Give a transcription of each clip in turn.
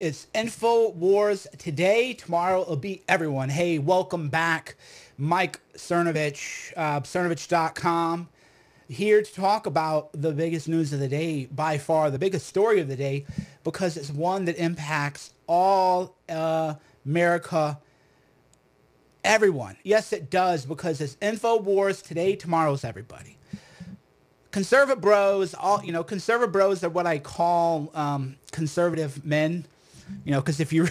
It's Info Wars today. Tomorrow it'll be everyone. Hey, welcome back. Mike Cernovich, Cernovich.com, here to talk about the biggest news of the day, by far the biggest story of the day, because it's one that impacts all America, everyone. Yes, it does, because it's Info Wars today. Tomorrow's everybody. Conservative bros, conservative bros are what I call conservative men. Because if you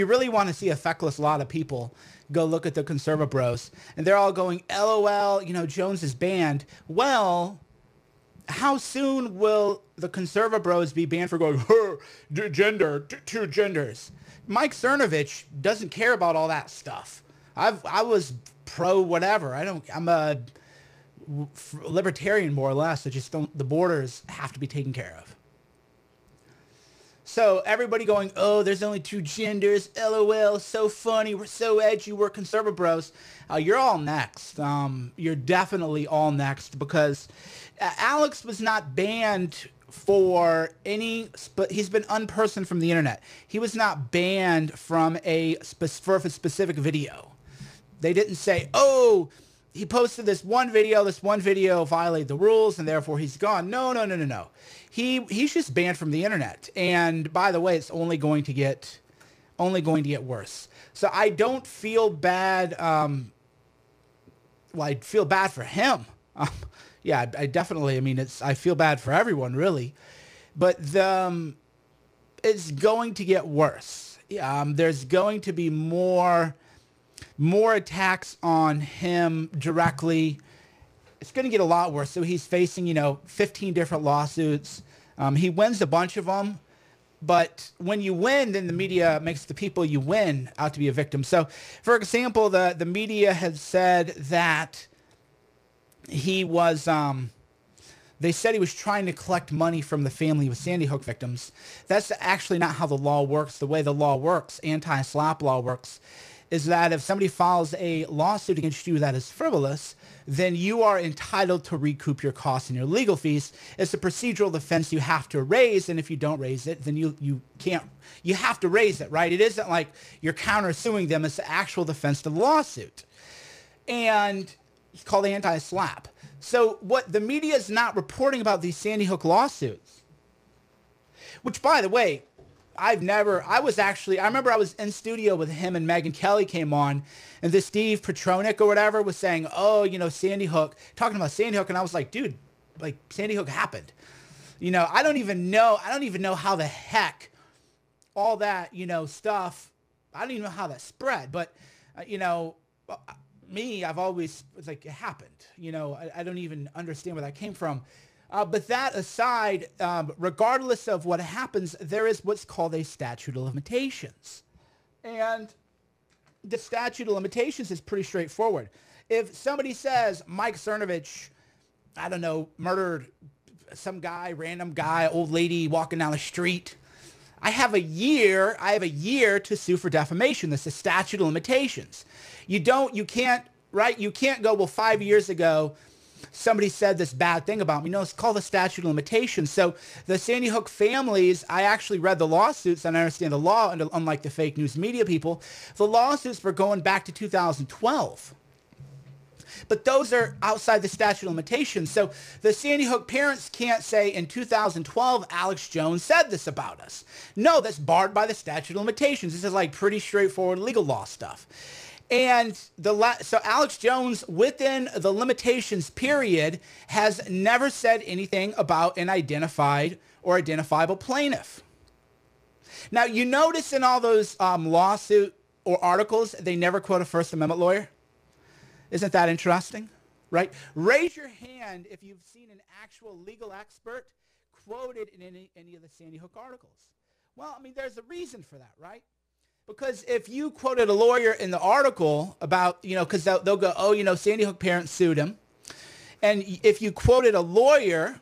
really want to see a feckless lot of people, go look at the conservative bros, and they're all going, LOL, Jones is banned. Well, how soon will the conservative bros be banned for going, gender, two genders? Mike Cernovich doesn't care about all that stuff. I was pro whatever. I'm a libertarian more or less. I just don't. The borders have to be taken care of. So everybody going, oh, there's only two genders. LOL, so funny. We're so edgy. We're conservative bros. You're all next. You're definitely all next, because Alex was not banned for any, but he's been unpersoned from the internet. He was not banned from for a specific video. They didn't say, oh, he posted this one video violated the rules, and therefore he's gone. No. He's just banned from the internet. And by the way, it's only going to get worse. So I don't feel bad. I feel bad for him. Yeah, I definitely. I mean, I feel bad for everyone, really. But it's going to get worse. There's going to be more attacks on him directly. It's going to get a lot worse. So he's facing, 15 different lawsuits. He wins a bunch of them. But when you win, then the media makes the people you win out to be a victim. So, for example, the media has said that he was, they said he was trying to collect money from the family of Sandy Hook victims. That's actually not how the law works. The way the law works, anti-SLAPP law works, is that if somebody files a lawsuit against you that is frivolous, then you are entitled to recoup your costs and your legal fees. It's a procedural defense you have to raise, and if you don't raise it, then you can't. You have to raise it, right? It isn't like you're countersuing them. It's the actual defense to the lawsuit. And it's called anti-SLAPP. So what the media is not reporting about these Sandy Hook lawsuits, which, by the way, I remember I was in studio with him and Megyn Kelly came on, and this Steve Petronic or whatever was saying, oh, Sandy Hook, talking about Sandy Hook. And I was like, dude, like, Sandy Hook happened. I don't even know how the heck all that, stuff, I don't even know how that spread. But, me, I've always, it's like, it happened. I don't even understand where that came from. But that aside, regardless of what happens, there is what's called a statute of limitations. And the statute of limitations is pretty straightforward. If somebody says Mike Cernovich, I don't know, murdered some guy, random guy, old lady walking down the street, I have a year to sue for defamation. That's the statute of limitations. You can't go, well, 5 years ago, somebody said this bad thing about me. No, it's called the statute of limitations. So the Sandy Hook families, I actually read the lawsuits and I understand the law, and unlike the fake news media people, the lawsuits were going back to 2012. But those are outside the statute of limitations. So the Sandy Hook parents can't say in 2012, Alex Jones said this about us. No, that's barred by the statute of limitations. This is like pretty straightforward legal law stuff. And so Alex Jones, within the limitations period, has never said anything about an identified or identifiable plaintiff. Now, you notice in all those lawsuit or articles, they never quote a First Amendment lawyer. Isn't that interesting? Right? Raise your hand if you've seen an actual legal expert quoted in any of the Sandy Hook articles. Well, I mean, there's a reason for that, right? Because if you quoted a lawyer in the article about, because they'll go, oh, Sandy Hook parents sued him. And if you quoted a lawyer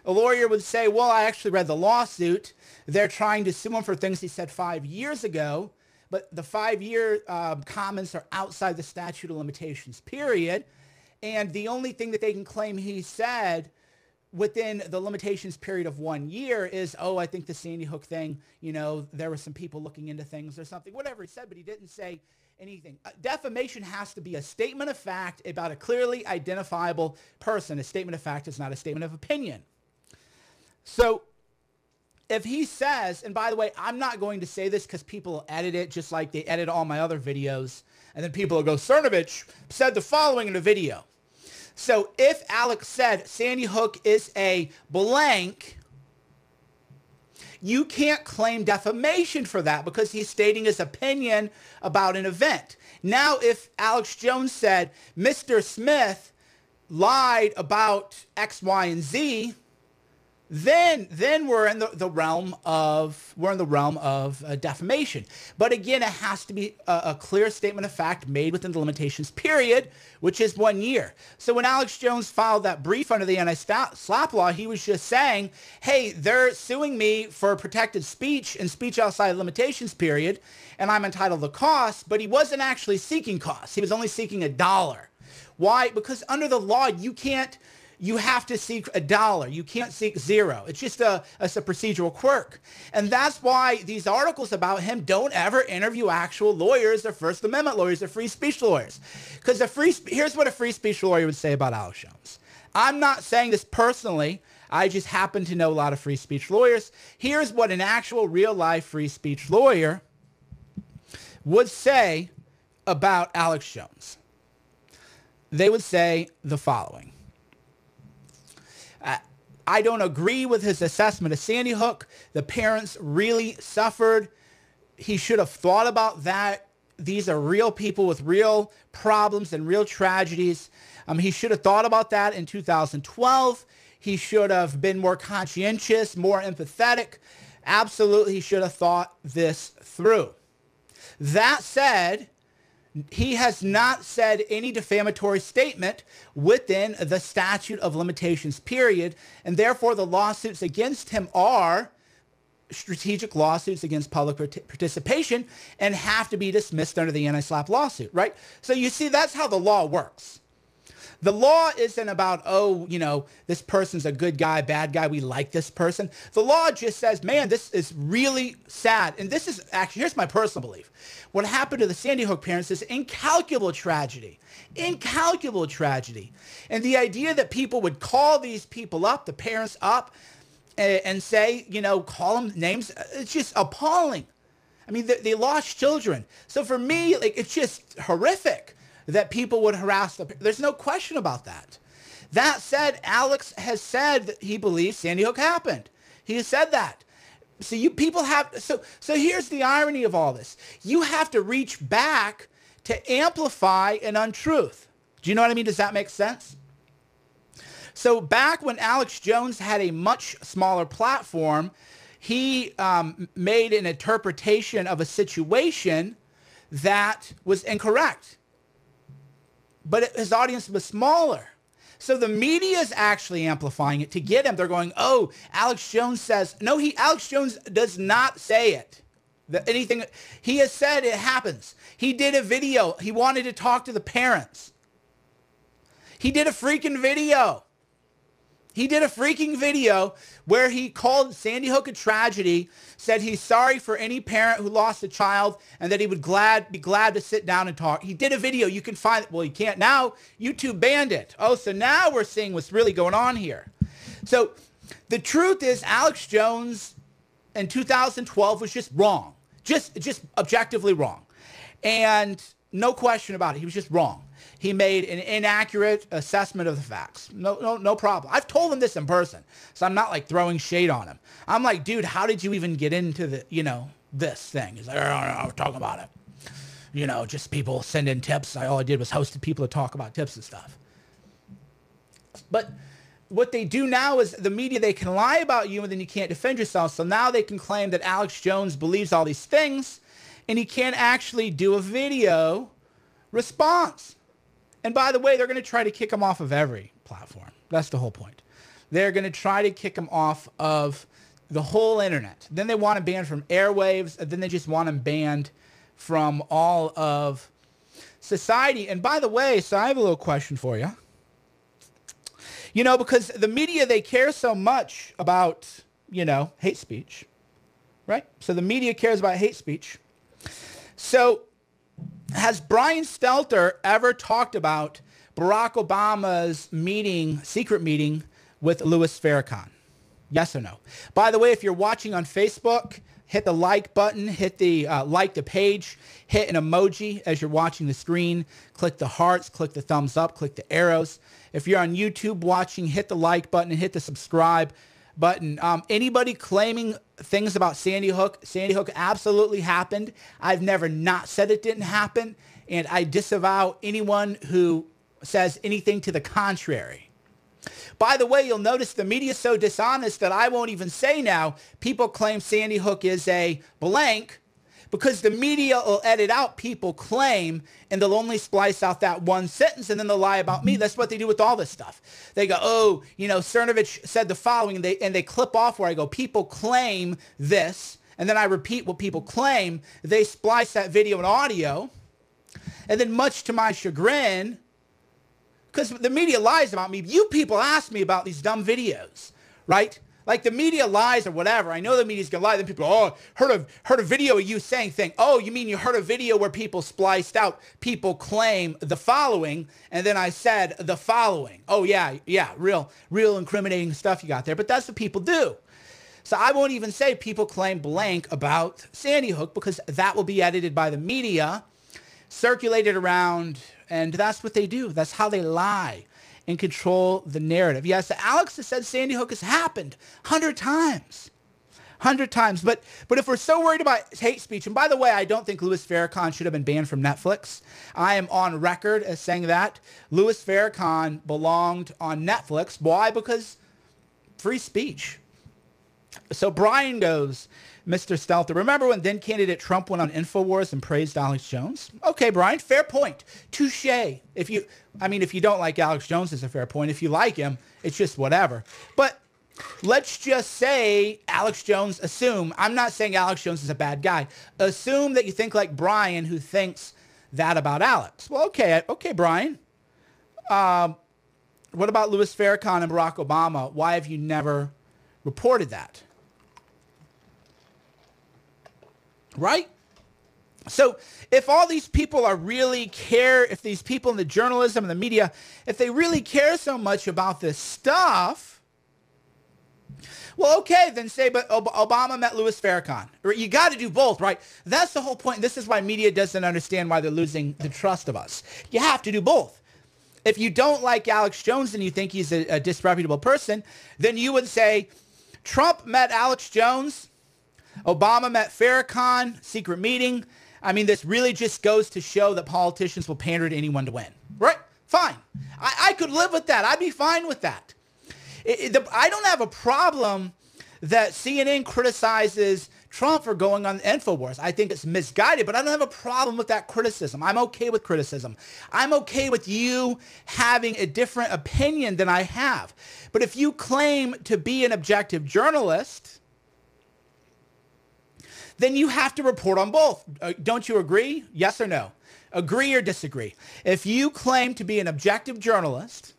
would say, well, I actually read the lawsuit. They're trying to sue him for things he said 5 years ago. But the 5-year comments are outside the statute of limitations period. And the only thing that they can claim he said within the limitations period of 1 year is, oh, I think the Sandy Hook thing, you know, there were some people looking into things or something, whatever he said, but he didn't say anything. Defamation has to be a statement of fact about a clearly identifiable person. A statement of fact is not a statement of opinion. So if he says, and by the way, I'm not going to say this because people will edit it just like they edit all my other videos, and then people will go, Cernovich said the following in the video. So if Alex said Sandy Hook is a blank, you can't claim defamation for that because he's stating his opinion about an event. Now, if Alex Jones said Mr. Smith lied about X, Y, and Z, then we're in the realm of defamation. But again, it has to be a clear statement of fact made within the limitations period, which is 1 year. So when Alex Jones filed that brief under the anti-SLAPP law, he was just saying, hey, they're suing me for protected speech and speech outside the limitations period, and I'm entitled to costs. But he wasn't actually seeking costs. He was only seeking $1. Why? Because under the law, you have to seek $1. You can't seek zero. It's just a procedural quirk. And that's why these articles about him don't ever interview actual lawyers or First Amendment lawyers or free speech lawyers. Because here's what a free speech lawyer would say about Alex Jones. I'm not saying this personally. I just happen to know a lot of free speech lawyers. Here's what an actual real life free speech lawyer would say about Alex Jones. They would say the following. I don't agree with his assessment of Sandy Hook. The parents really suffered. He should have thought about that. These are real people with real problems and real tragedies. He should have thought about that in 2012. He should have been more conscientious, more empathetic. Absolutely, he should have thought this through. That said, he has not said any defamatory statement within the statute of limitations period, and therefore the lawsuits against him are strategic lawsuits against public participation and have to be dismissed under the anti-SLAPP lawsuit, right? So you see, that's how the law works. The law isn't about, oh, you know, this person's a good guy, bad guy, we like this person. The law just says, man, this is really sad. And this is actually, here's my personal belief. What happened to the Sandy Hook parents is incalculable tragedy. Incalculable tragedy. And the idea that people would call these people up, the parents up, and say, you know, call them names, it's just appalling. I mean, they lost children. So for me, like, it's just horrific that people would harass the parents. There's no question about that. That said, Alex has said that he believes Sandy Hook happened. He has said that. So you people have, so here's the irony of all this. You have to reach back to amplify an untruth. Do you know what I mean? Does that make sense? So back when Alex Jones had a much smaller platform, he made an interpretation of a situation that was incorrect. But his audience was smaller. So the media is actually amplifying it to get him. They're going, oh, Alex Jones says, no, Alex Jones does not say it. Anything, he has said it happens. He did a video. He wanted to talk to the parents. He did a freaking video. He did a freaking video where he called Sandy Hook a tragedy, said he's sorry for any parent who lost a child, and that he would be glad to sit down and talk. He did a video. You can find it. Well, you can't now. YouTube banned it. Oh, so now we're seeing what's really going on here. So the truth is Alex Jones in 2012 was just wrong. Just objectively wrong. And no question about it. He was just wrong. He made an inaccurate assessment of the facts. No problem. I've told him this in person, so I'm not like throwing shade on him. I'm like, dude, how did you even get into the, you know, this thing? He's like, I was talking about it. You know, just people send in tips. All I did was hosted people to talk about tips and stuff. But what they do now is the media, they can lie about you and then you can't defend yourself. So now they can claim that Alex Jones believes all these things and he can't actually do a video response. And by the way, they're going to try to kick him off of every platform. That's the whole point. They're going to try to kick him off of the whole internet. Then they want him banned from airwaves. And then they just want him banned from all of society. And by the way, so I have a little question for you. You know, because the media, they care so much about, you know, hate speech, right? So the media cares about hate speech. So has Brian Stelter ever talked about Barack Obama's meeting, secret meeting with Louis Farrakhan? Yes or no? By the way, if you're watching on Facebook, hit the like button, hit the like the page, hit an emoji as you're watching the screen, click the hearts, click the thumbs up, click the arrows. If you're on YouTube watching, hit the like button and hit the subscribe button. Anybody claiming things about Sandy Hook absolutely happened. I've never not said it didn't happen, and I disavow anyone who says anything to the contrary. By the way, you'll notice the media is so dishonest that I won't even say now people claim Sandy Hook is a blank, because the media will edit out people claim and they'll only splice out that one sentence and then they'll lie about me. That's what they do with all this stuff. They go, oh, you know, Cernovich said the following, and they clip off where I go, people claim this, and then I repeat what people claim. They splice that video and audio, and then much to my chagrin, because the media lies about me. You people ask me about these dumb videos, right? Like the media lies or whatever. I know the media's gonna lie. Then people, oh, heard a video of you saying thing. Oh, you mean you heard a video where people spliced out, people claim the following, and then I said the following. Oh yeah, real incriminating stuff you got there. But that's what people do. So I won't even say people claim blank about Sandy Hook, because that will be edited by the media, circulated around, and that's what they do. That's how they lie and control the narrative. Yes, Alex has said Sandy Hook has happened 100 times. 100 times. But if we're so worried about hate speech, and by the way, I don't think Louis Farrakhan should have been banned from Netflix. I am on record as saying that. Louis Farrakhan belonged on Netflix. Why? Because free speech. So Brian goes, Mr. Stelter, remember when then candidate Trump went on InfoWars and praised Alex Jones? Okay, Brian, fair point. Touche. If you don't like Alex Jones, it's a fair point. If you like him, it's just whatever. But let's just say Alex Jones, I'm not saying Alex Jones is a bad guy. Assume that you think like Brian, who thinks that about Alex. Well, okay, Brian. What about Louis Farrakhan and Barack Obama? Why have you never reported that? Right? So if all these people if these people in the journalism and the media, if they really care so much about this stuff, well, okay, then say, but Obama met Louis Farrakhan. You got to do both, right? That's the whole point. This is why media doesn't understand why they're losing the trust of us. You have to do both. If you don't like Alex Jones and you think he's a disreputable person, then you would say, Trump met Alex Jones, Obama met Farrakhan, secret meeting. I mean, this really just goes to show that politicians will pander to anyone to win. Right? Fine. I could live with that. I'd be fine with that. I don't have a problem that CNN criticizes Trump for going on InfoWars. I think it's misguided, but I don't have a problem with that criticism. I'm okay with criticism. I'm okay with you having a different opinion than I have. But if you claim to be an objective journalist, then you have to report on both. Don't you agree? Yes or no? Agree or disagree? If you claim to be an objective journalist,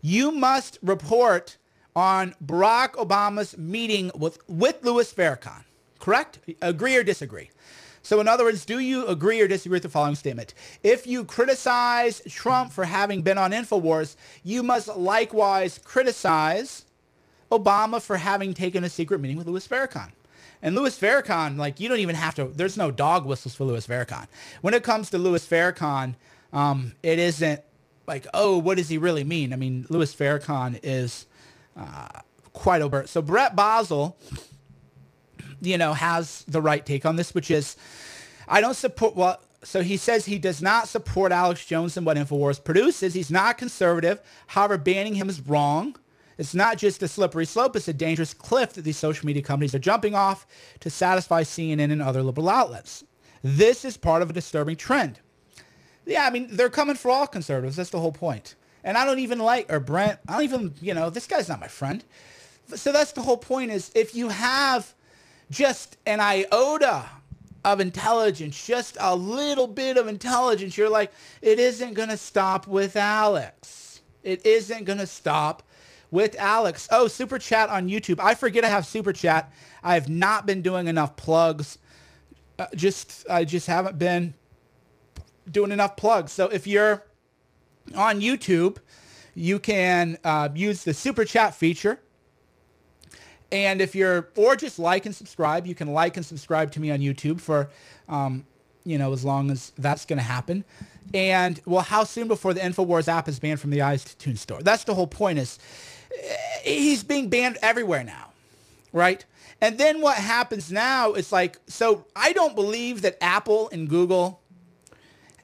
you must report on Barack Obama's meeting with Louis Farrakhan. Correct? Agree or disagree? So in other words, do you agree or disagree with the following statement? If you criticize Trump for having been on InfoWars, you must likewise criticize Obama for having taken a secret meeting with Louis Farrakhan. And Louis Farrakhan, like, you don't even have to, there's no dog whistles for Louis Farrakhan. When it comes to Louis Farrakhan, it isn't like, oh, what does he really mean? I mean, Louis Farrakhan is quite overt. So Brett Basel, has the right take on this, which is, I don't support, so he says he does not support Alex Jones and what InfoWars produces. He's not conservative. However, banning him is wrong. It's not just a slippery slope. It's a dangerous cliff that these social media companies are jumping off to satisfy CNN and other liberal outlets. This is part of a disturbing trend. Yeah, I mean, they're coming for all conservatives. That's the whole point. And I don't even Brent, I don't even, this guy's not my friend. So that's the whole point, is if you have just an iota of intelligence, just a little bit of intelligence, you're like, it isn't going to stop with Alex. It isn't going to stop with Alex. Oh, Super Chat on YouTube. I forget I have Super Chat. I have not been doing enough plugs. I just haven't been doing enough plugs. So if you're on YouTube, you can use the Super Chat feature. And if you're, or just like and subscribe, you can like and subscribe to me on YouTube for, as long as that's going to happen. And, well, how soon before the InfoWars app is banned from the iTunes store? That's the whole point, is he's being banned everywhere now, right? And then what happens now is like, so I don't believe that Apple and Google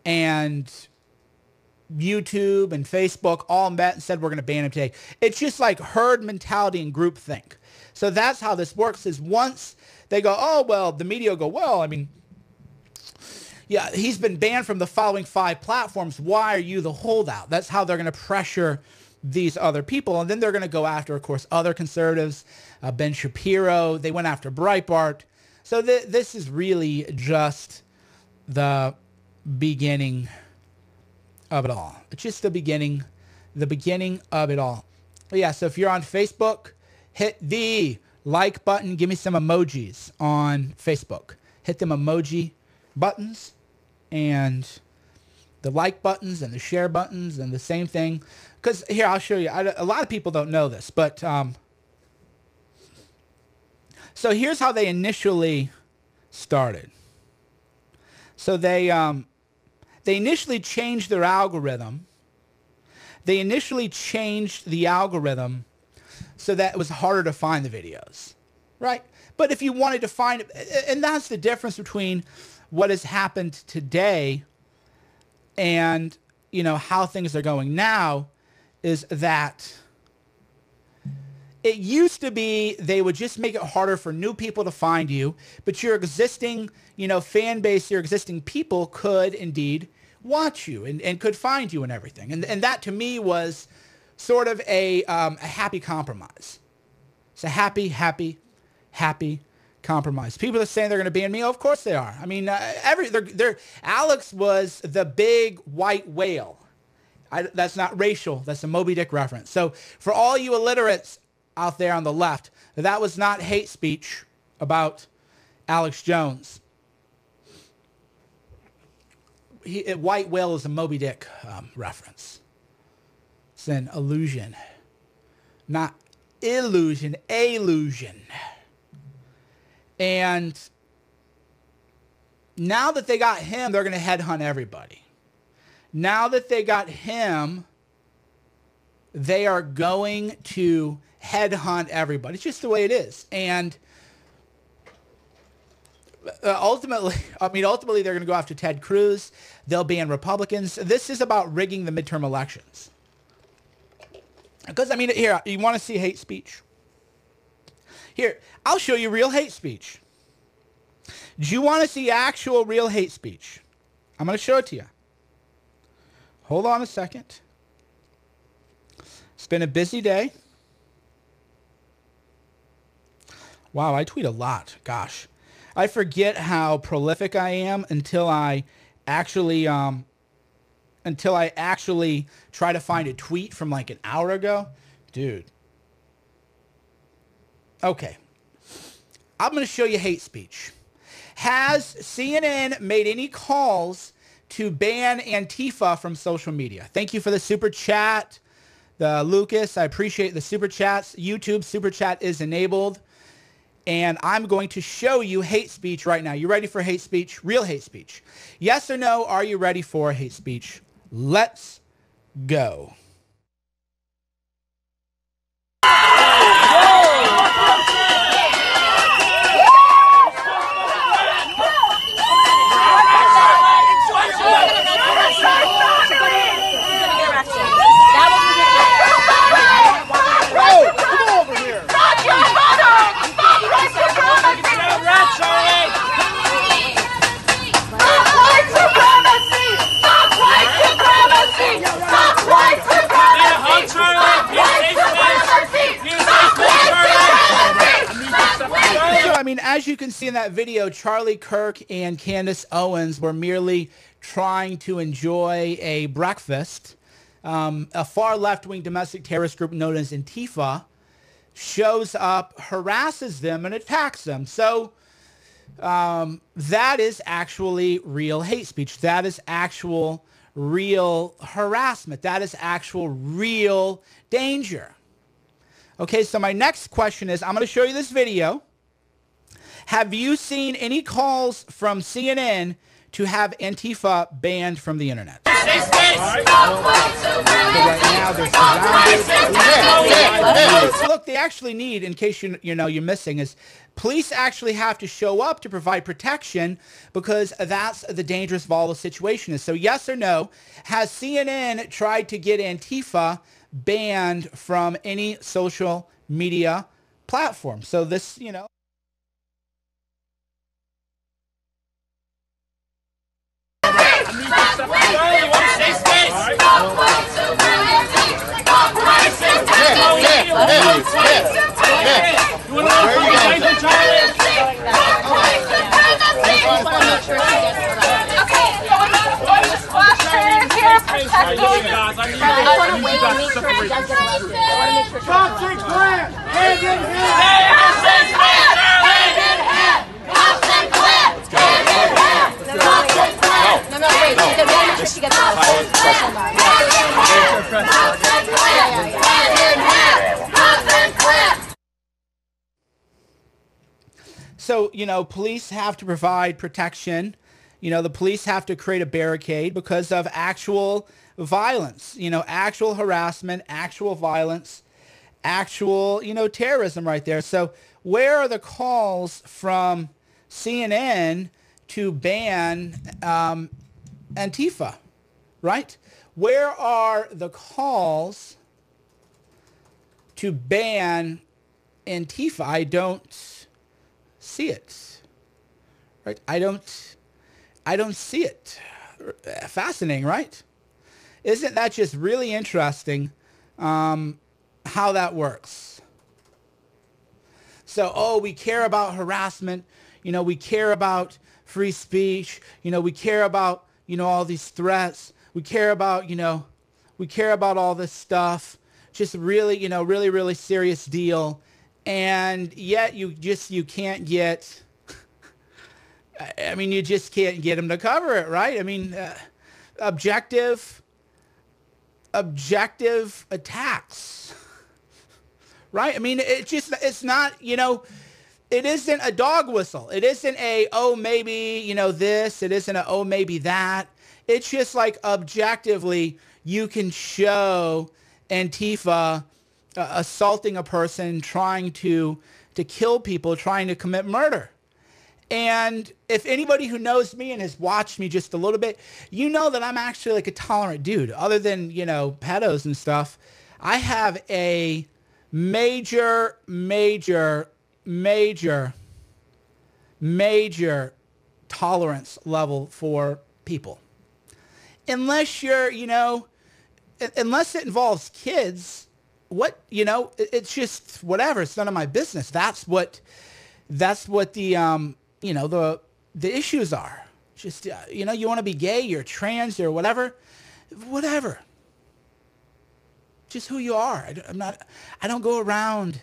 and YouTube and Facebook all met and said we're going to ban him today. It's just like herd mentality and groupthink. So that's how this works, is once they go, oh, well, the media will go, well, I mean, yeah, he's been banned from the following 5 platforms. Why are you the holdout? That's how they're going to pressure these other people. And then they're going to go after, of course, other conservatives, Ben Shapiro. They went after Breitbart. So this is really just the beginning of it all. It's just the beginning of it all. But yeah, so if you're on Facebook, hit the like button. Give me some emojis on Facebook. Hit them emoji buttons and the like buttons and the share buttons and the same thing. Because here, I'll show you. A lot of people don't know this, but so here's how they initially started. So they initially changed their algorithm. They initially changed the algorithm so that it was harder to find the videos, right? But if you wanted to find it, and that's the difference between what has happened today and, how things are going now, is that it used to be they would just make it harder for new people to find you, but your existing, fan base, your existing people could indeed watch you and could find you and everything. And that to me was sort of a happy compromise. It's a happy compromise. People are saying they're going to ban me. Oh, of course they are. I mean, Alex was the big white whale. That's not racial. That's a Moby Dick reference. So for all you illiterates out there on the left, that was not hate speech about Alex Jones. White whale is a Moby Dick reference. It's an illusion, not illusion, illusion. And now that they got him, they're going to headhunt everybody. Now that they got him, they are going to headhunt everybody. It's just the way it is. And ultimately, they're going to go after Ted Cruz. They'll ban Republicans. This is about rigging the midterm elections. Because, here, you want to see hate speech? Here, I'll show you real hate speech. Do you want to see actual real hate speech? I'm going to show it to you. Hold on a second. It's been a busy day. Wow, I tweet a lot. Gosh. I forget how prolific I am until I actually try to find a tweet from like an hour ago. Dude. Okay. I'm going to show you hate speech. Has CNN made any calls to ban Antifa from social media? Thank you for the super chat. Lucas, I appreciate the super chats. YouTube super chat is enabled. And I'm going to show you hate speech right now. You ready for hate speech? Real hate speech. Yes or no, are you ready for hate speech? Let's go. As you can see in that video, Charlie Kirk and Candace Owens were merely trying to enjoy a breakfast a far left-wing domestic terrorist group known as Antifa shows up, harasses them, and attacks them. So that is actually real hate speech. That is actual real harassment. That is actual real danger. Okay, so my next question is, I'm going to show you this video. Have you seen any calls from CNN to have Antifa banned from the internet? So right now they're surrounded. Look, they actually need, in case you're missing, is police actually have to show up to provide protection, because that's the dangerous, volatile situation is. So yes or no, has CNN tried to get Antifa banned from any social media platform? So this, So, police have to provide protection. The police have to create a barricade because of actual violence, actual harassment, actual violence, actual, terrorism right there. So where are the calls from CNN to ban Antifa, right? Where are the calls to ban Antifa? I don't see it, right? I don't see it. Fascinating, right? Isn't that just really interesting how that works? So, we care about harassment. We care about free speech. We care about, all these threats. We care about, we care about all this stuff. Just really, really, really serious deal. And yet you can't get, you just can't get them to cover it, right? Objective attacks, right? It's not, it isn't a dog whistle. It isn't a, oh, maybe, this. It isn't a, oh, maybe that. It's just like objectively, you can show Antifa assaulting a person, trying to kill people, trying to commit murder. And if anybody who knows me and has watched me just a little bit, you know that I'm actually like a tolerant dude. Other than, pedos and stuff, I have a major tolerance level for people. Unless you're, unless it involves kids, it's just whatever. It's none of my business. That's what the, the issues are. Just, you want to be gay, you're trans, or whatever. Just who you are. I don't go around,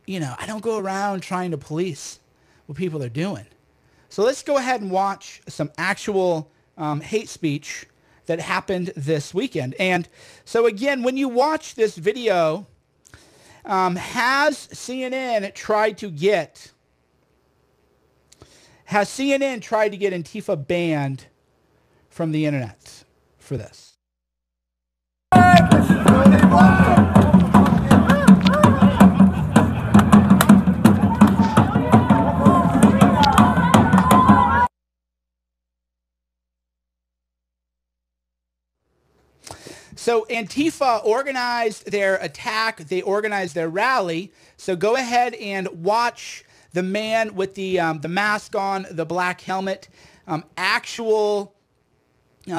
I don't go around trying to police what people are doing. So let's go ahead and watch some actual hate speech that happened this weekend. And so again, when you watch this video, has CNN tried to get Antifa banned from the internet for this? So Antifa organized their attack. They organized their rally. So go ahead and watch the man with the mask on, the black helmet. Now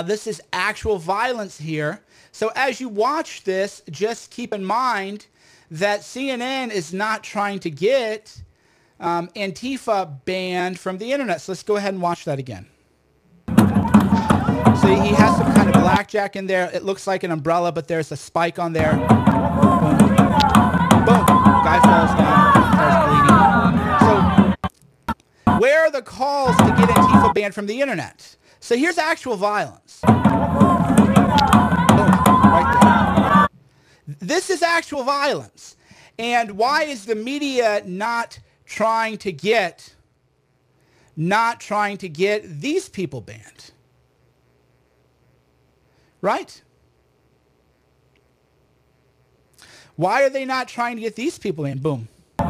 this is actual violence here. So as you watch this, just keep in mind that CNN is not trying to get Antifa banned from the internet. So let's go ahead and watch that again. So So he has some kind of blackjack in there. It looks like an umbrella, but there's a spike on there. Boom. Boom. Guy falls down, starts bleeding. So where are the calls to get Antifa banned from the internet? So here's actual violence. Boom. Right there. This is actual violence. And why is the media not trying to get these people banned? Right? Why are they not trying to get these people in? Boom. Boom,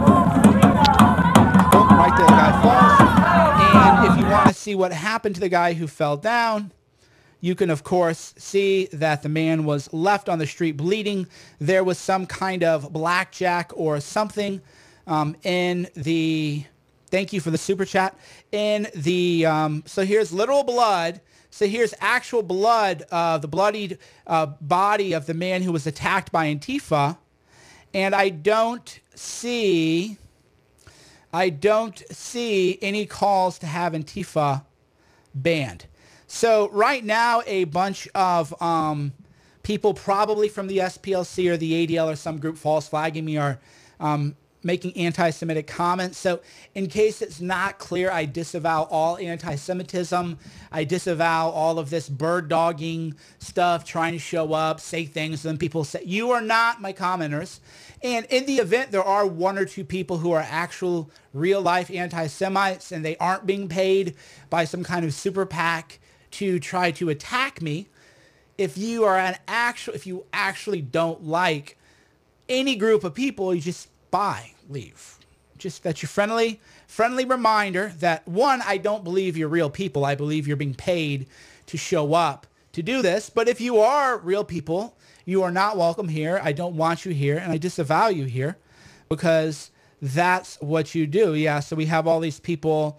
right there, the guy falls. And if you want to see what happened to the guy who fell down, you can, of course, see that the man was left on the street bleeding. There was some kind of blackjack or something in the... Thank you for the super chat. In the... so here's literal blood. So here's actual blood, the bloodied body of the man who was attacked by Antifa. And I don't see any calls to have Antifa banned. So right now, a bunch of people probably from the SPLC or the ADL or some group false flagging me are making anti-Semitic comments. So in case it's not clear, I disavow all anti-Semitism. I disavow all of this bird dogging stuff, trying to show up, say things, and then people say, you are not my commenters. And in the event, there are one or two people who are actual real-life anti-Semites, and they aren't being paid by some kind of super PAC to try to attack me. If you are if you actually don't like any group of people, you just leave. Just that's your friendly reminder that, one, I don't believe you're real people. I believe you're being paid to show up to do this. But if you are real people, you are not welcome here. I don't want you here, and I disavow you here because that's what you do. Yeah, so we have all these people,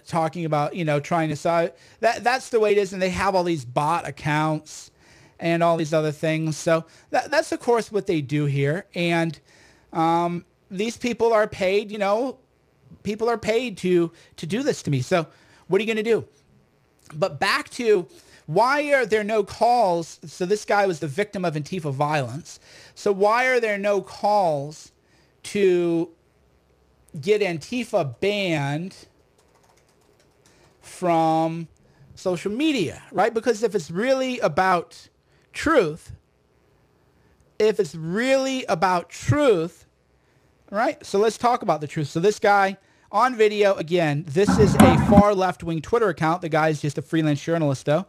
talking about, trying to side. That's the way it is, and they have all these bot accounts and all these other things. So that's, of course, what they do here. And these people are paid, people are paid to do this to me. So what are you going to do? But back to why are there no calls? So this guy was the victim of Antifa violence. So why are there no calls to get Antifa banned from social media, right? Because if it's really about truth, right? So let's talk about the truth. So this guy on video, again, this is a far left-wing Twitter account. The guy's just a freelance journalist, though.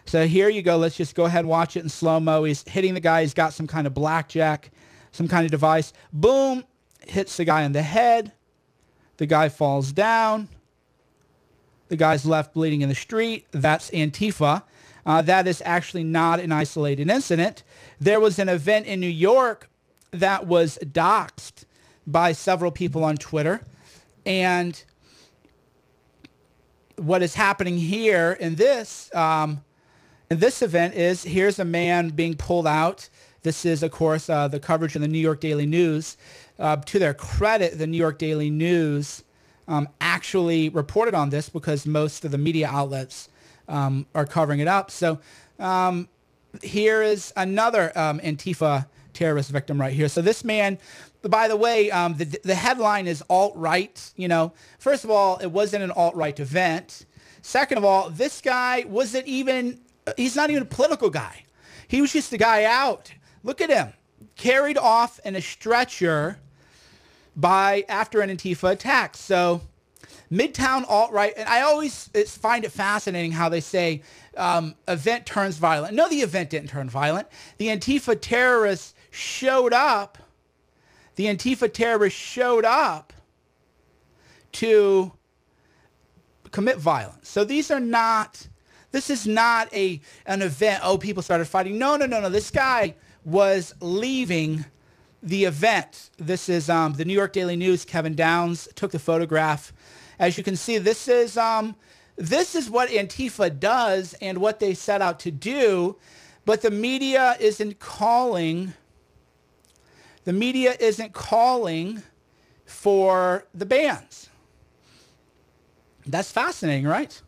So here you go. Let's just go ahead and watch it in slow-mo. He's hitting the guy. He's got some kind of blackjack, some kind of device. Boom, hits the guy in the head. The guy falls down. The guy's left bleeding in the street. That's Antifa. That is actually not an isolated incident. There was an event in New York that was doxxed by several people on Twitter. And what is happening here in this event is here's a man being pulled out. This is, of course, the coverage in the New York Daily News. To their credit, the New York Daily News actually reported on this because most of the media outlets are covering it up. So here is another Antifa terrorist victim right here. So this man, by the way, the headline is alt-right. First of all, it wasn't an alt-right event. Second of all, this guy he's not even a political guy. He was just a guy out. Look at him, carried off in a stretcher after an Antifa attack. So Midtown alt-right, and I always find it fascinating how they say event turns violent. No, the event didn't turn violent. The Antifa terrorists showed up. The Antifa terrorists showed up to commit violence. So this is not an event, people started fighting. No. This guy was leaving the event. This is the New York Daily News. Kevin Downs took the photograph. As you can see, this is what Antifa does and what they set out to do, but the media isn't calling. The media isn't calling for the bans. That's fascinating, right?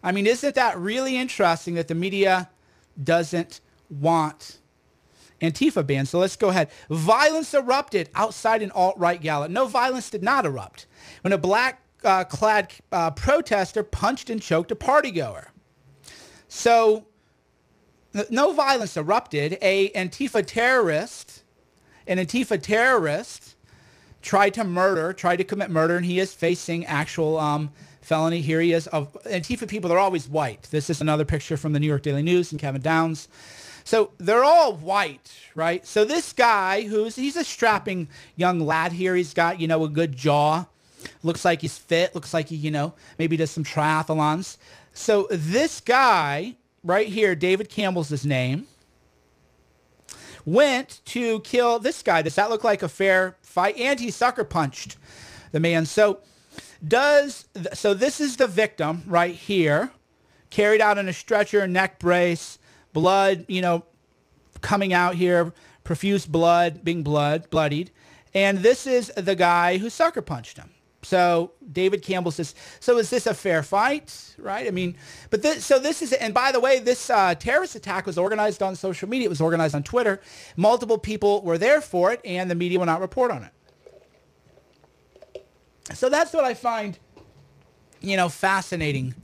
I mean, isn't that really interesting that the media doesn't want Antifa banned? So let's go ahead. Violence erupted outside an alt-right gala. No, violence did not erupt when a black-clad protester punched and choked a partygoer. So no violence erupted. An Antifa terrorist tried to commit murder, and he is facing actual felony. Here he is. Antifa people, they're always white. This is another picture from the New York Daily News and Kevin Downs. So they're all white, right? So this guy, he's a strapping young lad here. He's got, a good jaw. Looks like he's fit. Looks like he, maybe does some triathlons. So this guy right here, David Campbell's his name, went to kill this guy. Does that look like a fair fight? And he sucker punched the man. So this is the victim right here, carried out in a stretcher, neck brace, blood, coming out here, profuse blood, being bloodied. And this is the guy who sucker punched him. So David Campbell says, so is this a fair fight? Right? I mean, but this is, and by the way, this terrorist attack was organized on social media. It was organized on Twitter. Multiple people were there for it, and the media will not report on it. So that's what I find, fascinating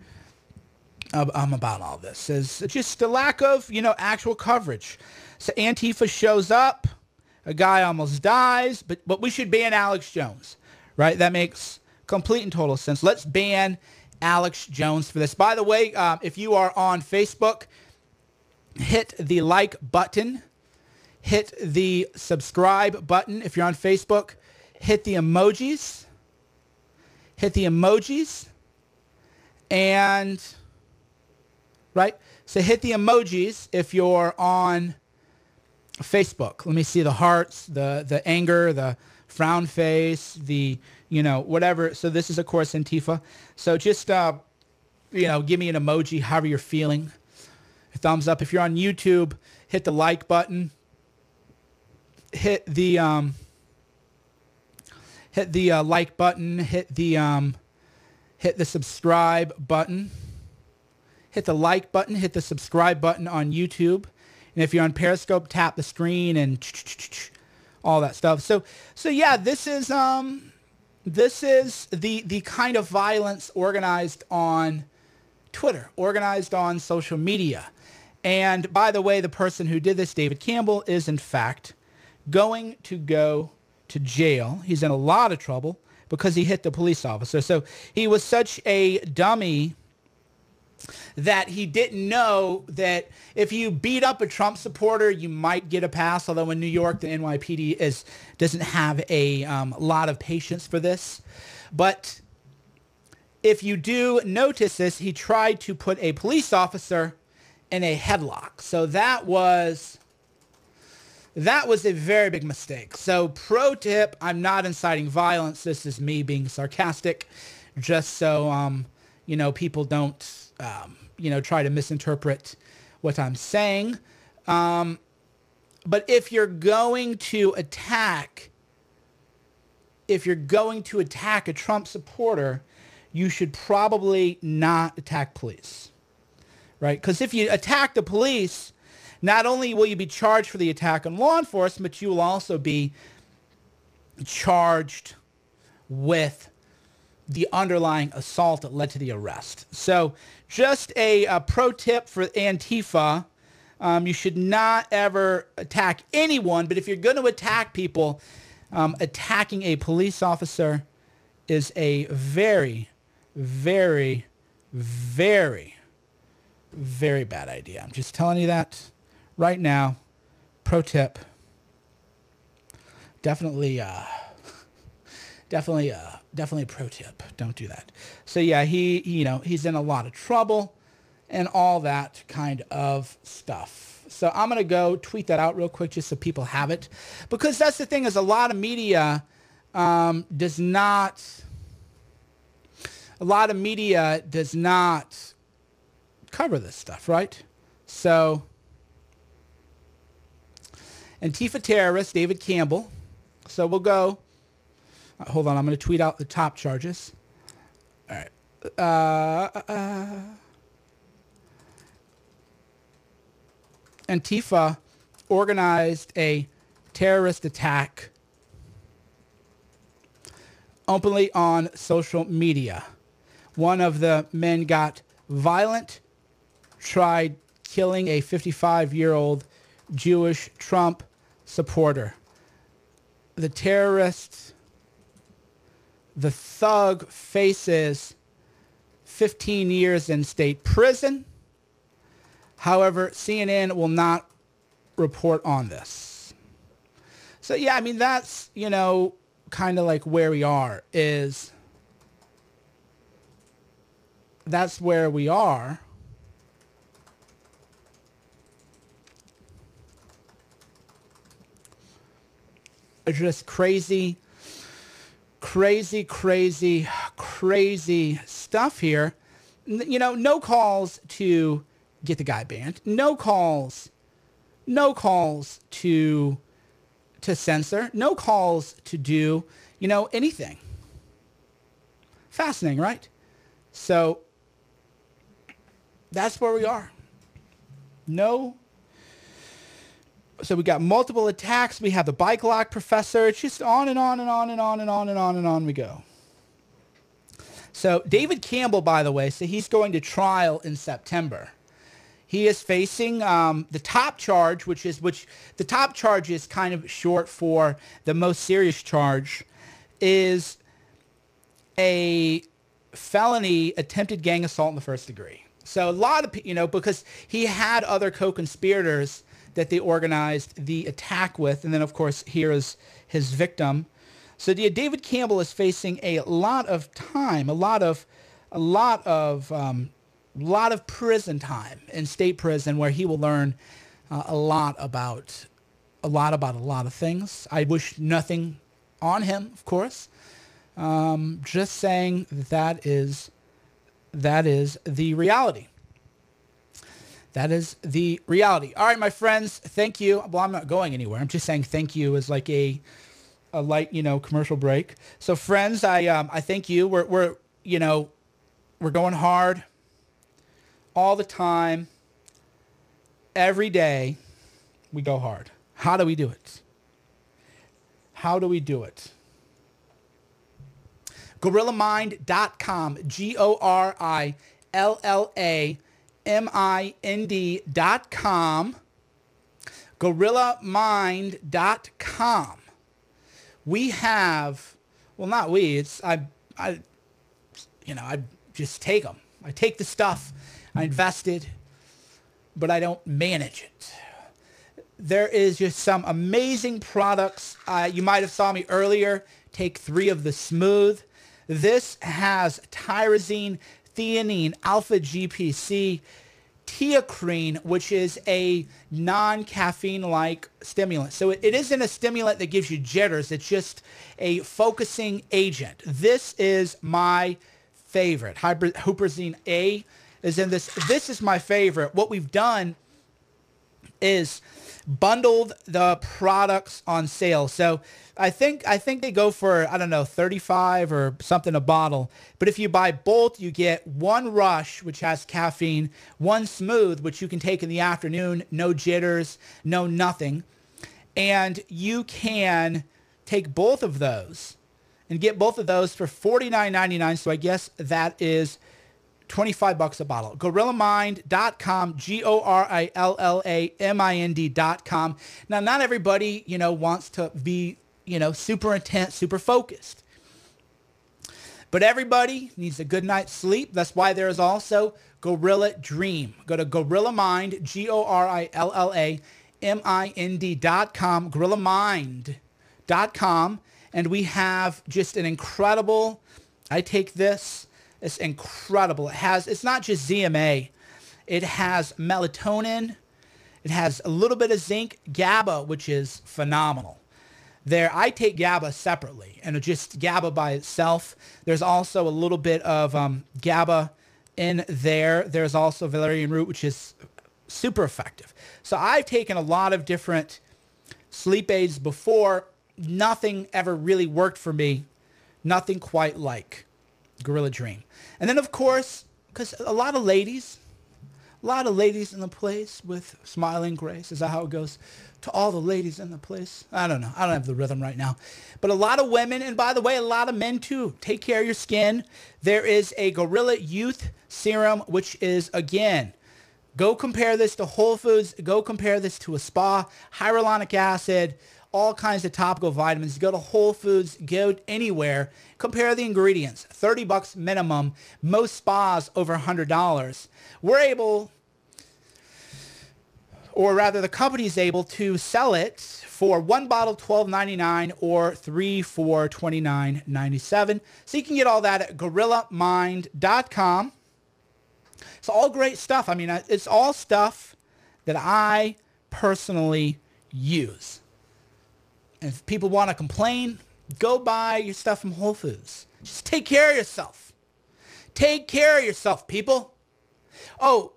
about all this, is just the lack of, actual coverage. So Antifa shows up, a guy almost dies, but we should ban Alex Jones, right? That makes complete and total sense. Let's ban Alex Jones for this. By the way, if you are on Facebook, hit the like button, hit the subscribe button. If you're on Facebook, hit the emojis, and right. So hit the emojis if you're on Facebook. Let me see the hearts, the anger, the frown face, the, whatever. So this is, of course, Antifa. So just, give me an emoji, however you're feeling. A thumbs up. If you're on YouTube, hit the like button. Hit the like button. Hit the subscribe button. Hit the like button. Hit the subscribe button on YouTube. And if you're on Periscope, tap the screen and all that stuff. So yeah, this is the kind of violence organized on Twitter, organized on social media. And by the way, the person who did this, David Campbell, is in fact going to go to jail. He's in a lot of trouble because he hit the police officer. So he was such a dummy that he didn't know that if you beat up a Trump supporter, you might get a pass. Although in New York, the NYPD doesn't have a lot of patience for this. But if you do notice this, he tried to put a police officer in a headlock. So that was a very big mistake. So pro tip, I'm not inciting violence. This is me being sarcastic, just so people don't try to misinterpret what I'm saying. But if you're going to attack a Trump supporter, you should probably not attack police, right? Because if you attack the police, not only will you be charged for the attack on law enforcement, but you will also be charged with the underlying assault that led to the arrest. So just a pro tip for Antifa. You should not ever attack anyone, but if you're going to attack people, attacking a police officer is a very, very, very, very bad idea. I'm just telling you that right now. Pro tip. Definitely a pro tip. Don't do that. So yeah, he's in a lot of trouble and all that kind of stuff. So I'm going to go tweet that out real quick just so people have it. Because that's the thing, is a lot of media does not cover this stuff, right? So Antifa terrorist David Campbell. So we'll go. Hold on, I'm going to tweet out the top charges. All right. Antifa organized a terrorist attack openly on social media. One of the men got violent, tried killing a 55-year-old Jewish Trump supporter. The thug faces 15 years in state prison. However, CNN will not report on this. So yeah, I mean, that's, kind of like where we are is that's where we are. It's just crazy stuff here. No calls to get the guy banned. No calls to censor. No calls to do, anything. Fascinating, right? So that's where we are. So we got multiple attacks. We have the bike lock professor. It's just on and on and on and on and on and on and on we go. So David Campbell, by the way, so he's going to trial in September. He is facing the top charge, which the top charge is kind of short for the most serious charge, is a felony attempted gang assault in the first degree. So a lot of, because he had other co-conspirators that they organized the attack with. And then, of course, here is his victim. So David Campbell is facing a lot of time, a lot of prison time in state prison, where he will learn a lot about a lot of things. I wish nothing on him, of course. Just saying that is the reality. That is the reality. All right, my friends, thank you. Well, I'm not going anywhere. I'm just saying thank you as like a light, commercial break. So friends, I thank you. We're going hard all the time. Every day we go hard. How do we do it? GorillaMind.com, GorillaMind.com, GorillaMind.com. We have, well, not we, it's, I just take them. I take the stuff, I invest it, but I don't manage it. There is just some amazing products. You might have saw me earlier take 3 of the Smooth. This has tyrosine, theanine, alpha GPC, teacrine, which is a non-caffeine-like stimulant. So it isn't a stimulant that gives you jitters. It's just a focusing agent. This is my favorite. Huperzine A is in this. This is my favorite. What we've done is bundled the products on sale. So I think they go for, I don't know, $35 or something a bottle. But if you buy both, you get 1 Rush, which has caffeine, 1 Smooth, which you can take in the afternoon, no jitters, no nothing. And you can take both of those and get both of those for $49.99. So I guess that is $25 a bottle. GorillaMind.com, GorillaMind.com. Now, not everybody, wants to be, super intense, super focused. But everybody needs a good night's sleep. That's why there is also Gorilla Dream. Go to GorillaMind, GorillaMind.com, GorillaMind.com. And we have just an incredible, I take this, it's incredible. It's not just ZMA. It has melatonin. It has a little bit of zinc, GABA, which is phenomenal. I take GABA separately, and just GABA by itself. There's also a little bit of GABA in there. There's also valerian root, which is super effective. So I've taken a lot of different sleep aids before. Nothing ever really worked for me. Nothing quite like Gorilla Dream. And then, of course, because a lot of ladies A lot of ladies in the place with smiling grace. Is that how it goes? To all the ladies in the place. I don't know. I don't have the rhythm right now. But a lot of women, and by the way, a lot of men too. Take care of your skin. There is a Gorilla Youth Serum, which is, again, go compare this to Whole Foods. Go compare this to a spa. Hyaluronic acid, all kinds of topical vitamins. Go to Whole Foods. Go anywhere. Compare the ingredients. $30 minimum. Most spas over $100. We're able, or rather the company is able to sell it for one bottle $12.99 or three for $29.97. So you can get all that at GorillaMind.com. It's all great stuff. I mean, it's all stuff that I personally use. And if people want to complain, go buy your stuff from Whole Foods. Just take care of yourself. Take care of yourself, people. Oh,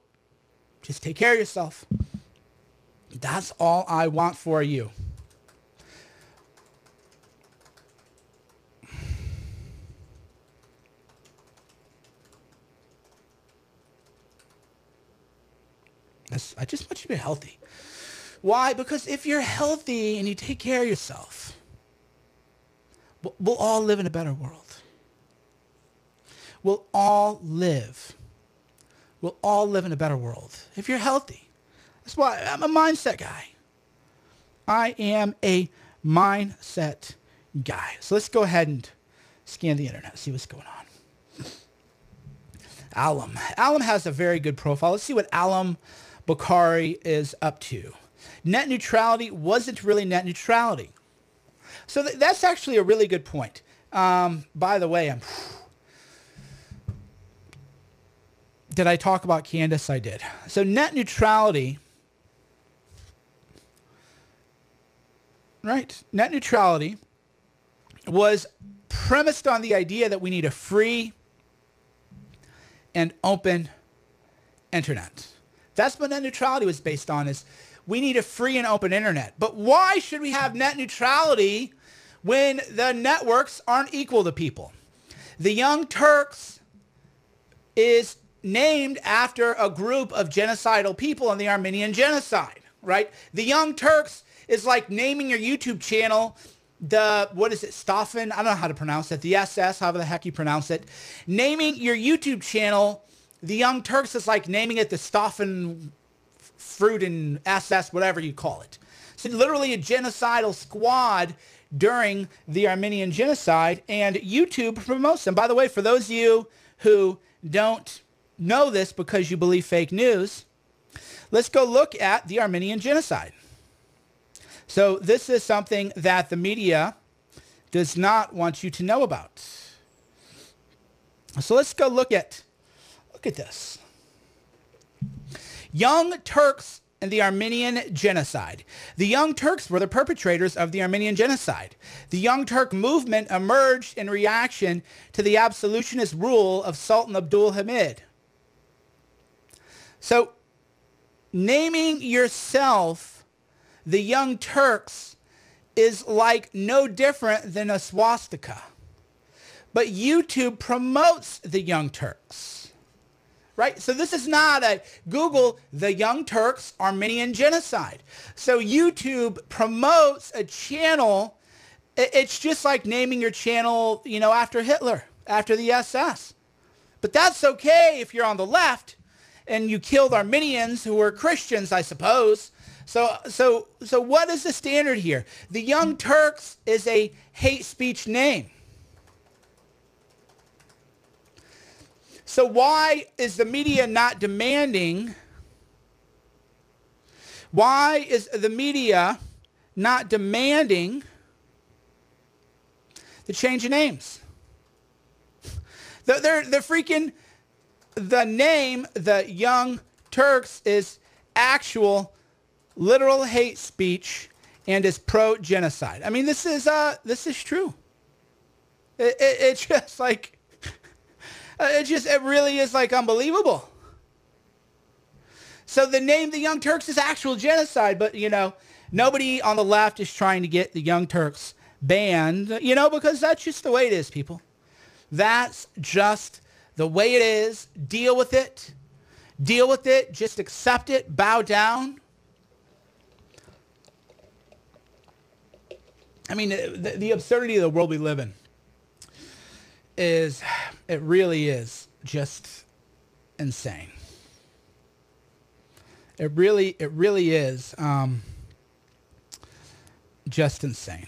just take care of yourself. That's all I want for you. I just want you to be healthy. Why? Because if you're healthy and you take care of yourself, we'll all live in a better world. We'll all live in a better world if you're healthy. That's why I'm a mindset guy. I am a mindset guy. So let's go ahead and scan the internet, see what's going on. Alum. Alum has a very good profile. Let's see what Alum Bukhari is up to. Net neutrality wasn't really net neutrality. So that's actually a really good point. By the way, did I talk about Candace? I did. So net neutrality, right? Net neutrality was premised on the idea that we need a free and open internet. That's what net neutrality was based on, is we need a free and open internet. But why should we have net neutrality when the networks aren't equal to people? The Young Turks is named after a group of genocidal people in the Armenian genocide, right? The Young Turks is like naming your YouTube channel what is it, Staffen? I don't know how to pronounce it. The SS, however the heck you pronounce it. Naming your YouTube channel the Young Turks is like naming it the Staffen fruit and SS, whatever you call it. So literally a genocidal squad during the Armenian genocide, and YouTube promotes them. By the way, for those of you who don't know this because you believe fake news, let's go look at the Armenian genocide. So this is something that the media does not want you to know about. So let's go look at this. Young Turks and the Armenian genocide. The Young Turks were the perpetrators of the Armenian genocide. The Young Turk movement emerged in reaction to the absolutionist rule of Sultan Abdul Hamid. So naming yourself the Young Turks is like no different than a swastika. But YouTube promotes the Young Turks. Right? So this is not a Google the Young Turks Armenian genocide. So YouTube promotes a channel. It's just like naming your channel, after Hitler, after the SS. But that's okay if you're on the left and you killed Armenians who were Christians, I suppose. So what is the standard here? The Young Turks is a hate speech name. So why is the media not demanding? Why is the media not demanding the change of names? They're freaking, the name, the Young Turks, is actual literal hate speech and is pro-genocide. I mean, this is true. It's just like, it really is like unbelievable. So the name the Young Turks is actual genocide, but nobody on the left is trying to get the Young Turks banned, because that's just the way it is, people. That's just the way it is. Deal with it. Deal with it. Just accept it. Bow down. I mean, the absurdity of the world we live in is, it really is just insane. It really is just insane.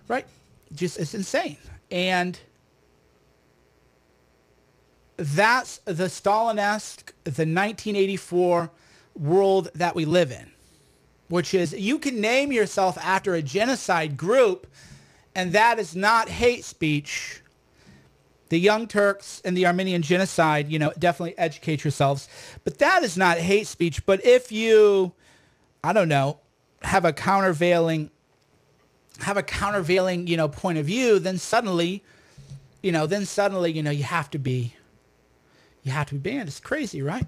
Right? Just, it's insane. And that's the Stalinesque, the 1984 world that we live in, which is, you can name yourself after a genocide group, and that is not hate speech. The Young Turks and the Armenian genocide, you know, definitely educate yourselves. But that is not hate speech. But if you, I don't know, have a countervailing, you know, point of view, then suddenly, you know, you have to be banned. It's crazy, right?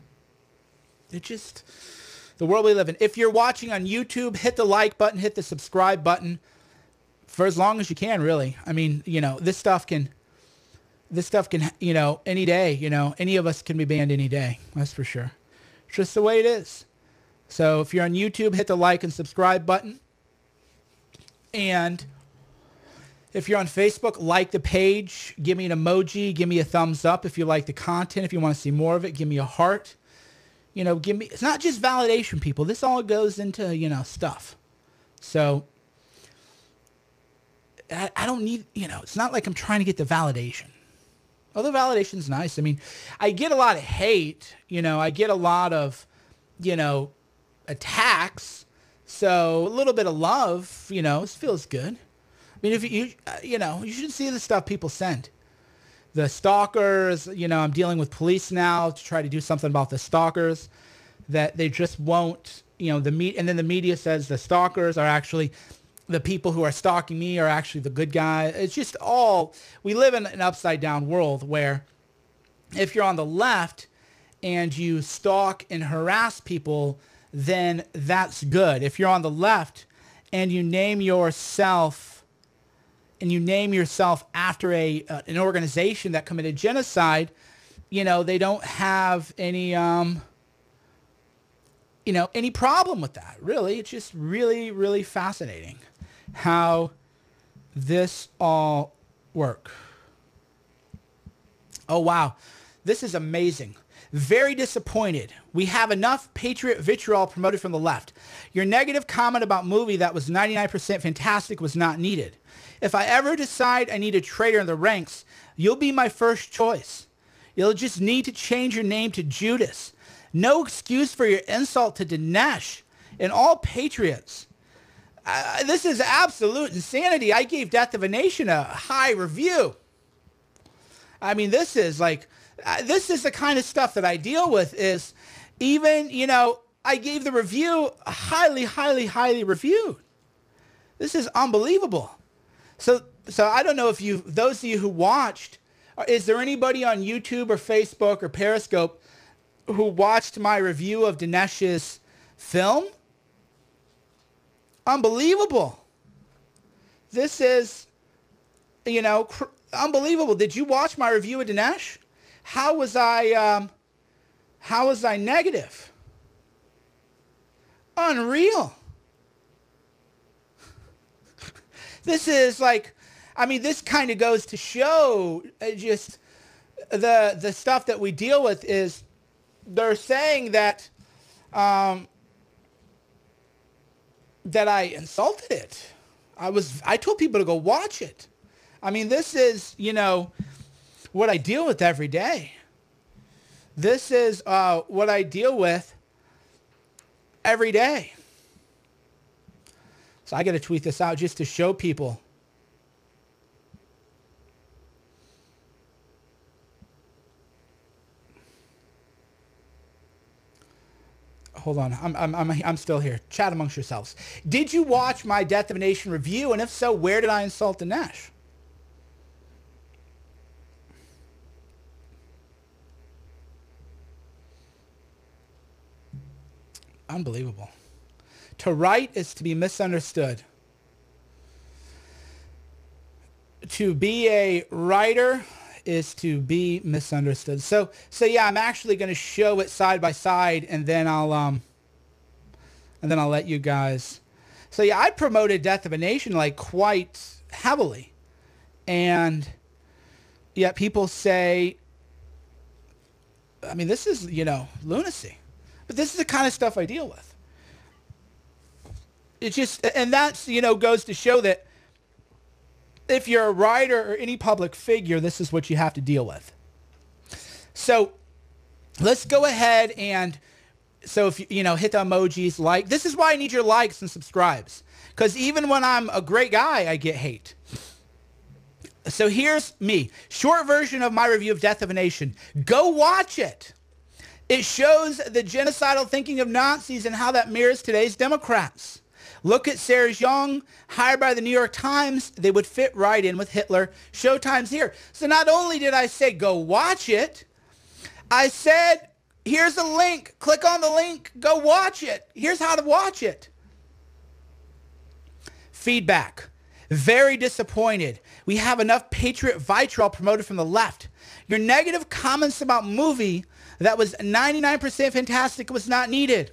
It just, the world we live in. If you're watching on YouTube, hit the like button, hit the subscribe button for as long as you can, really. I mean, you know, this stuff can, you know, any day, you know, any of us can be banned any day. That's for sure. It's just the way it is. So if you're on YouTube, hit the like and subscribe button. And if you're on Facebook, like the page, give me an emoji, give me a thumbs up if you like the content. If you want to see more of it, give me a heart. You know, give me, it's not just validation, people. This all goes into, you know, stuff. So I don't need, you know, it's not like I'm trying to get the validation. Although validation's nice. I mean, I get a lot of hate, you know, I get a lot of, you know, attacks. So a little bit of love, you know, it feels good. I mean, if you know, you should see the stuff people send. The stalkers, you know, I'm dealing with police now to try to do something about the stalkers, that they just won't, you know, and then the media says the stalkers are actually, the people who are stalking me are actually the good guy. It's just all, we live in an upside down world where if you're on the left and you stalk and harass people, then that's good. If you're on the left and you name yourself after an organization that committed genocide, you know, they don't have any, you know, any problem with that. Really, it's just really, really fascinating how this all work. Oh, wow. This is amazing. Very disappointed. We have enough patriot vitriol promoted from the left. Your negative comment about movie that was 99% fantastic was not needed. If I ever decide I need a traitor in the ranks, you'll be my first choice. You'll just need to change your name to Judas. No excuse for your insult to Dinesh and all patriots. This is absolute insanity. I gave Death of a Nation a high review. I mean, this is like, this is the kind of stuff that I deal with, is even, you know, I gave the review a highly, highly, highly reviewed. This is unbelievable. So I don't know if those of you who watched, is there anybody on YouTube or Facebook or Periscope who watched my review of Dinesh's film? Unbelievable. This is, you know, unbelievable. Did you watch my review of Dinesh? How was I negative? Unreal. This is like, I mean, this kind of goes to show just the stuff that we deal with is, they're saying that that I insulted it. I told people to go watch it. I mean, this is, you know, what I deal with every day. This is what I deal with every day. So I got to tweet this out just to show people. Hold on, I'm still here. Chat amongst yourselves. Did you watch my Death of a Nation review? And if so, where did I insult Dinesh? Unbelievable. To write is to be misunderstood. To be a writer is to be misunderstood. So yeah, I'm actually going to show it side by side, and then I'll let you guys. So yeah, I promoted Death of a Nation like quite heavily, and yet people say, I mean, this is, lunacy, but this is the kind of stuff I deal with. It just, and that's, goes to show that if you're a writer or any public figure, this is what you have to deal with. So let's go ahead and, so if you hit the emojis, like, this is why I need your likes and subscribes, because even when I'm a great guy, I get hate. So here's me, short version of my review of Death of a Nation. Go watch it. It shows the genocidal thinking of Nazis and how that mirrors today's Democrats. Look at Sarah Young, hired by the New York Times. They would fit right in with Hitler. Showtime's here. So not only did I say go watch it, I said, here's a link. Click on the link. Go watch it. Here's how to watch it. Feedback. Very disappointed. We have enough patriot vitriol promoted from the left. Your negative comments about movie that was 99% fantastic was not needed.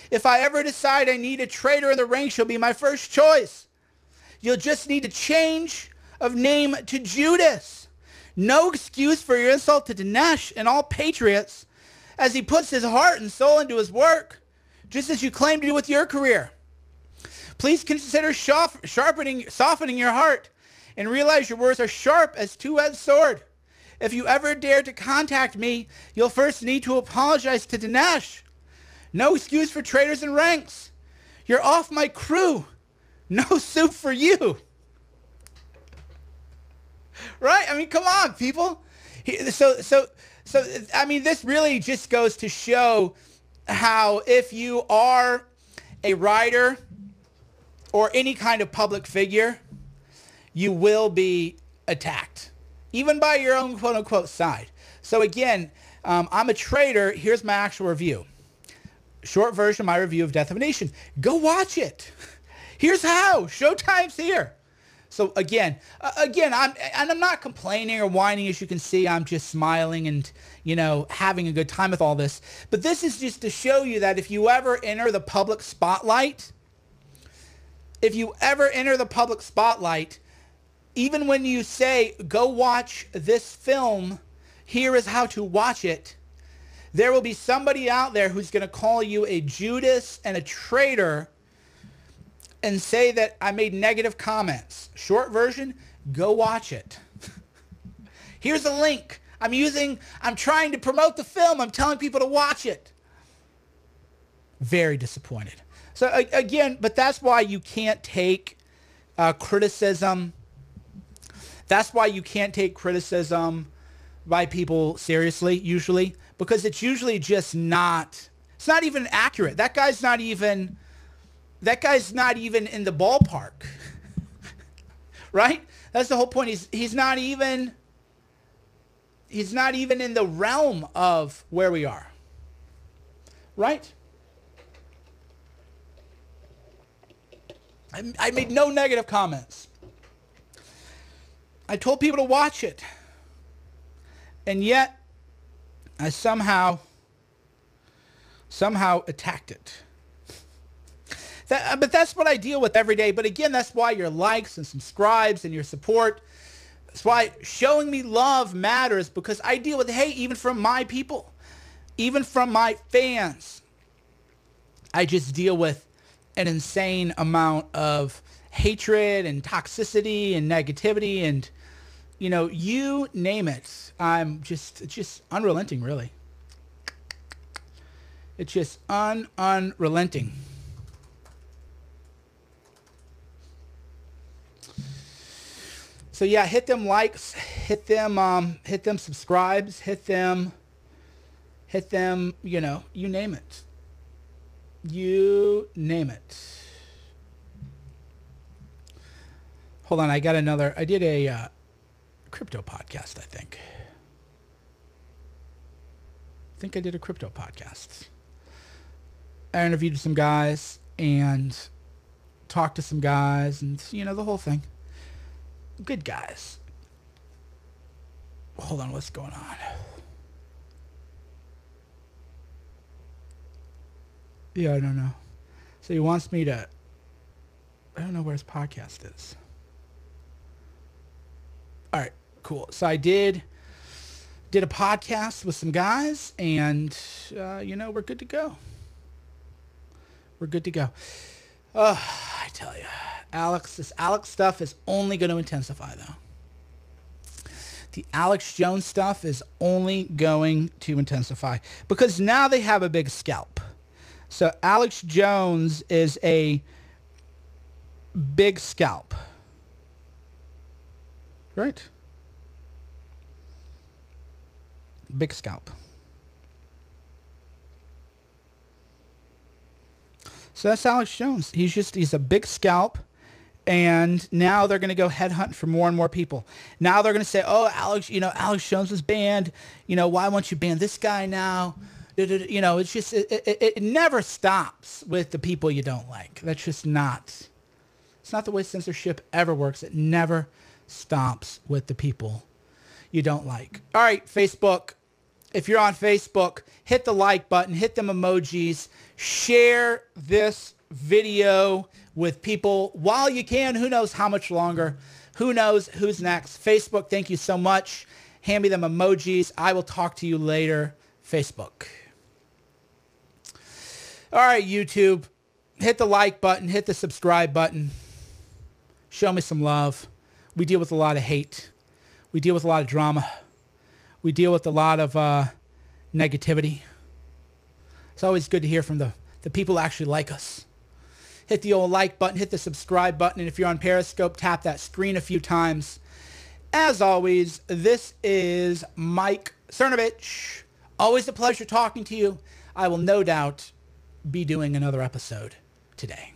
If I ever decide I need a traitor in the ranks, you'll be my first choice. You'll just need to change of name to Judas. No excuse for your insult to Dinesh and all patriots as he puts his heart and soul into his work, just as you claim to do with your career. Please consider softening your heart and realize your words are sharp as two-edged sword. If you ever dare to contact me, you'll first need to apologize to Dinesh. No excuse for traitors and ranks. You're off my crew. No soup for you. Right? I mean, come on, people. So I mean, this really just goes to show how if you are a writer or any kind of public figure, you will be attacked, even by your own quote-unquote side. So again, I'm a traitor. Here's my actual review. Short version of my review of Death of a Nation. Go watch it. Here's how. Showtime's here. So again, I'm not complaining or whining. As you can see, I'm just smiling and, having a good time with all this. But this is just to show you that if you ever enter the public spotlight, even when you say, go watch this film, here is how to watch it, there will be somebody out there who's going to call you a Judas and a traitor and say that I made negative comments. Short version, go watch it. Here's a link. I'm trying to promote the film. I'm telling people to watch it. Very disappointed. So again, but that's why you can't take criticism. That's why you can't take criticism by people seriously, usually, because it's usually just not, it's not even accurate. That guy's not even in the ballpark. Right? That's the whole point. He's not even in the realm of where we are. Right? I made no negative comments. I told people to watch it. And yet, I somehow attacked it. But that's what I deal with every day. But again, that's why your likes and subscribes and your support, that's why showing me love matters, because I deal with hate even from my people, even from my fans. I just deal with an insane amount of hatred and toxicity and negativity and, you name it. I'm just, it's just unrelenting, really. It's just unrelenting. So yeah, hit them likes, hit them subscribes, hit them, you name it. You name it. Hold on, I did a crypto podcast, I think. I did a crypto podcast. I interviewed some guys and talked to some guys and, the whole thing. Good guys. Hold on, what's going on? Yeah, I don't know. So he wants me to... I don't know where his podcast is. All right, cool. So I did a podcast with some guys, and, we're good to go. We're good to go. I tell you, this Alex stuff is only going to intensify, though. The Alex Jones stuff is only going to intensify because now they have a big scalp. So Alex Jones is a big scalp. Right? Big scalp. So that's Alex Jones. He's a big scalp. And now they're going to go headhunt for more and more people. Now they're going to say, oh, Alex Jones was banned. Why won't you ban this guy now? It's just, it never stops with the people you don't like. That's just not, it's not the way censorship ever works. It never stops with the people you don't like. All right, Facebook. If you're on Facebook, hit the like button, hit them emojis, share this video with people while you can. Who knows how much longer? Who knows who's next? Facebook, thank you so much. Hand me them emojis. I will talk to you later. Facebook. All right, YouTube. Hit the like button. Hit the subscribe button. Show me some love. We deal with a lot of hate. We deal with a lot of drama. We deal with a lot of negativity. It's always good to hear from the people who actually like us. Hit the old like button, hit the subscribe button, and if you're on Periscope, tap that screen a few times. As always, this is Mike Cernovich. Always a pleasure talking to you. I will no doubt be doing another episode today.